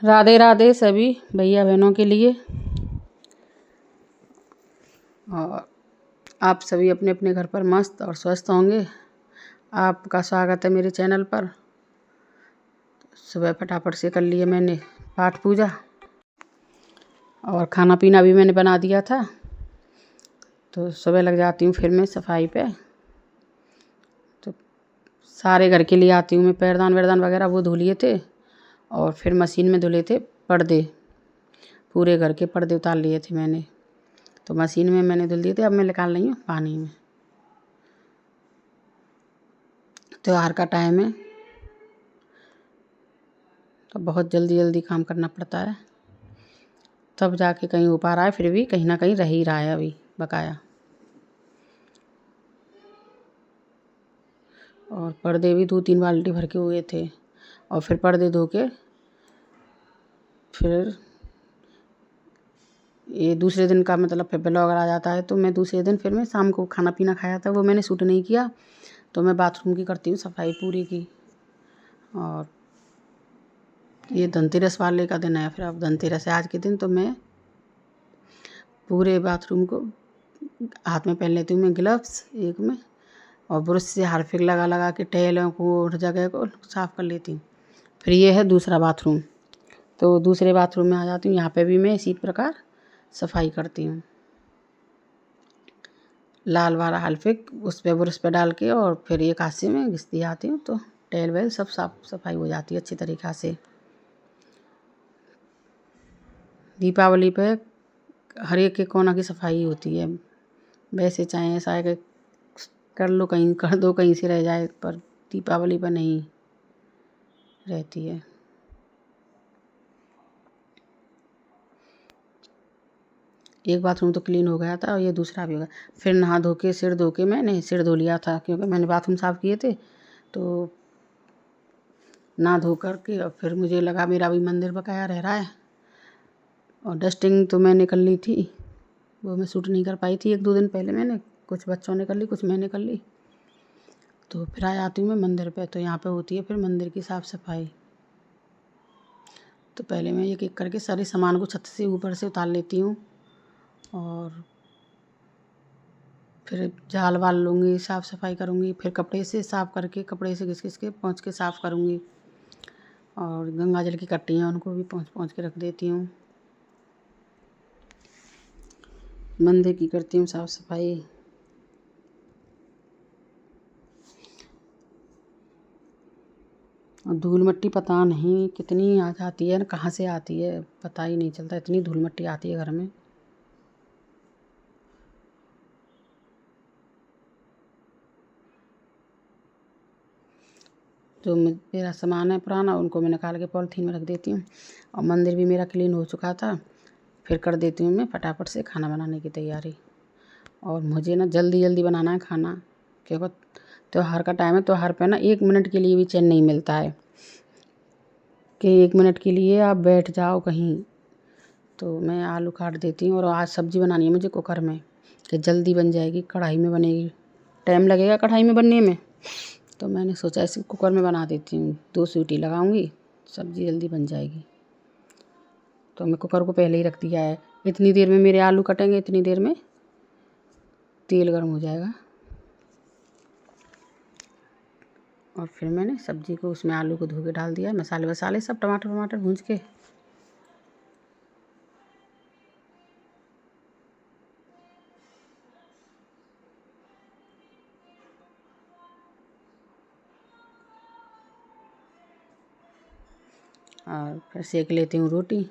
राधे राधे सभी भैया बहनों के लिए। और आप सभी अपने अपने घर पर मस्त और स्वस्थ होंगे। आपका स्वागत है मेरे चैनल पर। सुबह फटाफट से कर लिए मैंने पाठ पूजा और खाना पीना भी मैंने बना दिया था। तो सुबह लग जाती हूँ फिर मैं सफाई पे। तो सारे घर के लिए आती हूँ मैं। पैरदान वैरदान वगैरह वो धो लिए थे और फिर मशीन में धुले थे पर्दे। पूरे घर के पर्दे उतार लिए थे मैंने, तो मशीन में मैंने धुल दिए थे। अब मैं निकाल रही हूँ पानी में। त्योहार का टाइम है तो बहुत जल्दी जल्दी काम करना पड़ता है, तब जाके कहीं हो पा रहा है। फिर भी कहीं ना कहीं रह ही रहा है अभी बकाया। और पर्दे भी 2-3 बाल्टी भर के हुए थे। और फिर पर्दे धो के फिर ये दूसरे दिन का मतलब फिर ब्लॉग आ जाता है। तो मैं दूसरे दिन फिर मैं शाम को खाना पीना खाया था, वो मैंने शूट नहीं किया। तो मैं बाथरूम की करती हूँ सफाई पूरी की। और ये धनतेरस वाले का दिन है। फिर अब धनतेरस है आज के दिन, तो मैं पूरे बाथरूम को हाथ में पहन लेती हूँ मैं ग्लव्स एक में, और ब्रश से हार्पिक लगा लगा के टैलों को हर जगह को साफ़ कर लेती हूँ। फिर ये है दूसरा बाथरूम। तो दूसरे बाथरूम में आ जाती हूँ। यहाँ पे भी मैं इसी प्रकार सफाई करती हूँ। लाल वाला हार्पिक उस पर ब्रश पे डाल के और फिर एक हाथ से मैं घिसती आती हूँ, तो टैल वैल सब साफ सफाई हो जाती है अच्छी तरीक़ा से। दीपावली पे हर एक के कोना की सफाई होती है। वैसे चाहे ऐसा है कि कर लो कहीं कर दो कहीं से रह जाए, पर दीपावली पर नहीं रहती है। एक बाथरूम तो क्लीन हो गया था और ये दूसरा भी हो गया। फिर नहा धो के सिर धो के मैंने सिर धो लिया था, क्योंकि मैंने बाथरूम साफ़ किए थे। तो नहा धो कर के और फिर मुझे लगा मेरा भी मंदिर बकाया रह रहा है। और डस्टिंग तो मैंने कर ली थी, वो मैं शूट नहीं कर पाई थी 1-2 दिन पहले। मैंने कुछ बच्चों ने कर ली, कुछ मैंने कर ली। तो फिर आ जाती हूँ मैं मंदिर पे। तो यहाँ पे होती है फिर मंदिर की साफ़ सफाई। तो पहले मैं एक एक करके सारे सामान को छत से ऊपर से उतार लेती हूँ। और फिर झाल वाल लूँगी, साफ़ सफाई करूँगी। फिर कपड़े से साफ़ करके कपड़े से घिस घिस के पोंछ के साफ़ करूँगी। और गंगा जल की कट्टियाँ उनको भी पोंछ पोंछ के रख देती हूँ। मंदिर की करती हूँ साफ़ सफाई। और धूल मिट्टी पता नहीं कितनी आ जाती है, कहाँ से आती है पता ही नहीं चलता। इतनी धूल मिट्टी आती है घर में। जो मेरा सामान है पुराना, उनको मैं निकाल के पॉलीथीन में रख देती हूँ। और मंदिर भी मेरा क्लीन हो चुका था। फिर कर देती हूँ मैं फटाफट से खाना बनाने की तैयारी। और मुझे ना जल्दी जल्दी बनाना है खाना, क्योंकि त्योहार का टाइम है। त्योहार पे ना 1 मिनट के लिए भी चैन नहीं मिलता है कि 1 मिनट के लिए आप बैठ जाओ कहीं। तो मैं आलू काट देती हूँ। और आज सब्ज़ी बनानी है मुझे कुकर में, कि जल्दी बन जाएगी। कढ़ाई में बनेगी, टाइम लगेगा कढ़ाई में बनने में। तो मैंने सोचा इसे कुकर में बना देती हूँ। 2 सीटी लगाऊंगी, सब्ज़ी जल्दी बन जाएगी। तो मैं कुकर को पहले ही रख दिया है। इतनी देर में मेरे आलू कटेंगे, इतनी देर में तेल गर्म हो जाएगा। और फिर मैंने सब्ज़ी को उसमें आलू को धो के डाल दिया। मसाले वसाले सब टमाटर वमाटर भूंज के। और फिर सेक लेती हूँ रोटी।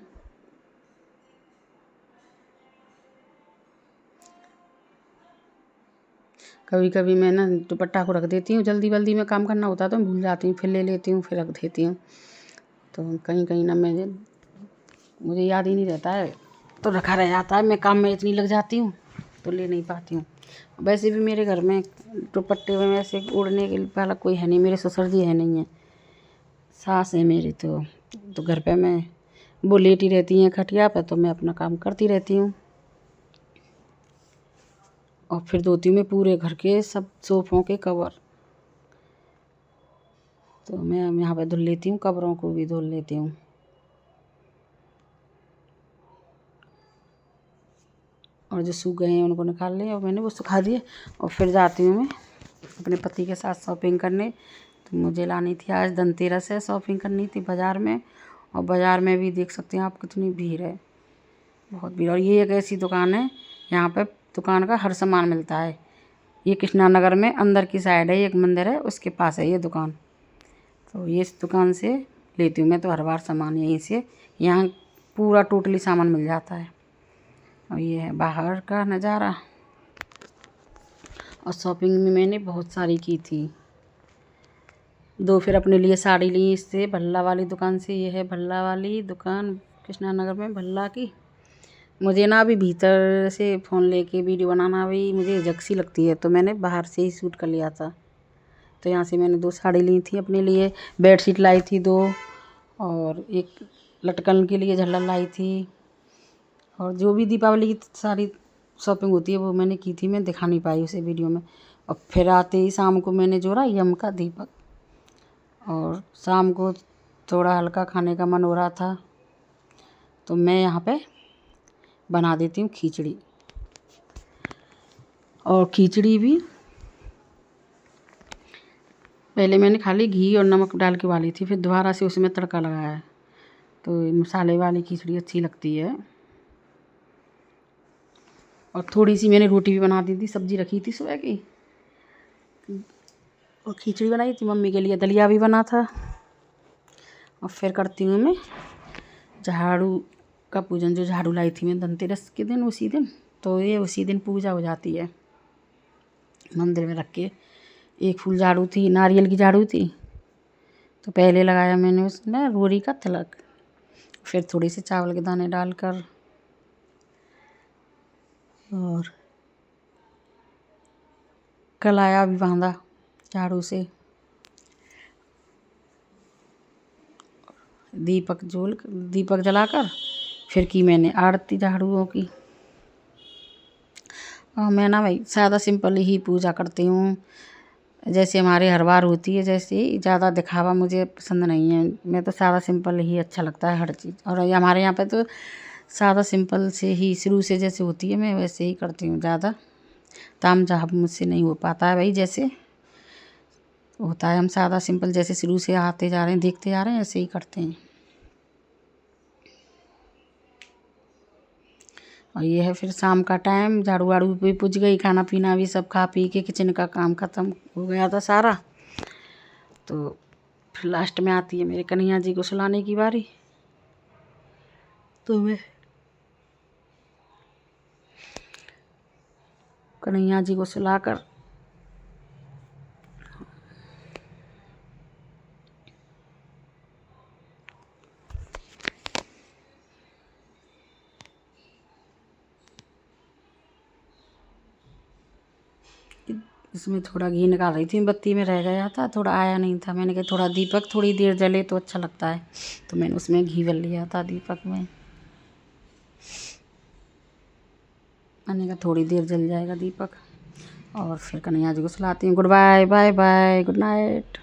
कभी कभी मैं ना दुपट्टा को रख देती हूँ। जल्दी जल्दी में काम करना होता है तो मैं भूल जाती हूँ, फिर ले लेती हूँ, फिर रख देती हूँ। तो कहीं कहीं ना मुझे याद ही नहीं रहता है, तो रखा रह जाता है। मैं काम में इतनी लग जाती हूँ तो ले नहीं पाती हूँ। वैसे भी मेरे घर में दुपट्टे में वैसे ओढ़ने के वाला कोई है नहीं। मेरे ससुर जी है नहीं है, सास है मेरी। तो घर पे मैं वो लेटी रहती हैं खटिया पे, तो मैं अपना काम करती रहती हूँ। और फिर धोती हूँ मैं पूरे घर के सब सोफ़ों के कवर। तो मैं यहाँ पे धुल लेती हूँ, कवरों को भी धुल लेती हूँ। और जो सूख गए हैं उनको निकाल लिए और मैंने वो सुखा दिए। और फिर जाती हूँ मैं अपने पति के साथ शॉपिंग करने। तो मुझे लानी थी, आज धनतेरस है, शॉपिंग करनी थी बाज़ार में। और बाज़ार में भी देख सकते हैं आप कितनी भीड़ है, बहुत भीड़। और ये एक ऐसी दुकान है, यहाँ पे दुकान का हर सामान मिलता है। ये कृष्णा नगर में अंदर की साइड है, एक मंदिर है उसके पास है ये दुकान। तो ये इस दुकान से लेती हूँ मैं तो हर बार सामान यहीं से, यहाँ पूरा टोटली सामान मिल जाता है। और ये है बाहर का नज़ारा। और शॉपिंग में मैंने बहुत सारी की थी। 2 फिर अपने लिए साड़ी ली इससे भल्ला वाली दुकान से। ये है भल्ला वाली दुकान कृष्णा नगर में, भल्ला की। मुझे ना अभी भीतर से फ़ोन लेके वीडियो बनाना भी मुझे झक सी लगती है, तो मैंने बाहर से ही शूट कर लिया था। तो यहाँ से मैंने 2 साड़ी ली थी अपने लिए, बेडशीट लाई थी 2, और एक लटकन के लिए झल्लर लाई थी। और जो भी दीपावली की सारी शॉपिंग होती है वो मैंने की थी, मैं दिखा नहीं पाई उसे वीडियो में। और फिर आते ही शाम को मैंने जोड़ा यम का दीपक। और शाम को थोड़ा हल्का खाने का मन हो रहा था, तो मैं यहाँ पे बना देती हूँ खिचड़ी। और खिचड़ी भी पहले मैंने खाली घी और नमक डाल के उबाली थी, फिर दोबारा से उसमें तड़का लगाया है। तो मसाले वाली खिचड़ी अच्छी लगती है। और थोड़ी सी मैंने रोटी भी बना दी थी, सब्जी रखी थी सुबह की, और खिचड़ी बनाई थी। मम्मी के लिए दलिया भी बना था। और फिर करती हूँ मैं झाड़ू का पूजन। जो झाड़ू लाई थी मैं धनतेरस के दिन, उसी दिन, तो ये उसी दिन पूजा हो जाती है मंदिर में रख के। एक फूल झाड़ू थी, नारियल की झाड़ू थी, तो पहले लगाया मैंने उसमें रोरी का तिलक, फिर थोड़े से चावल के दाने डालकर, और कलाया भी बांधा झाड़ू से। दीपक जलाकर फिर की मैंने आरती झाड़ुओं की। और मैं ना भाई सादा सिंपल ही पूजा करती हूँ, जैसे हमारे हर बार होती है जैसे ही। ज़्यादा दिखावा मुझे पसंद नहीं है, मैं तो सादा सिंपल ही अच्छा लगता है हर चीज़। और हमारे यहाँ पे तो सादा सिंपल से ही शुरू से जैसे होती है मैं वैसे ही करती हूँ। ज़्यादा ताम झाम मुझसे नहीं हो पाता है भाई, जैसे होता है हम सादा सिंपल जैसे शुरू से आते जा रहे हैं देखते जा रहे हैं ऐसे ही करते हैं। और ये है फिर शाम का टाइम, झाड़ू वाड़ू भी पुज गई, खाना पीना भी सब खा पी के किचन का काम ख़त्म हो गया था सारा। तो फिर लास्ट में आती है मेरे कन्हैया जी को सुलाने की बारी। तो मैं कन्हैया जी को सुलाकर इसमें थोड़ा घी निकाल रही थी, बत्ती में रह गया था, थोड़ा आया नहीं था। मैंने कहा थोड़ा दीपक थोड़ी देर जले तो अच्छा लगता है, तो मैंने उसमें घी भर लिया था दीपक में। मैंने कहा थोड़ी देर जल जाएगा दीपक। और फिर कन्हैया जी को सुलाती हूँ। Good bye, bye bye, good night.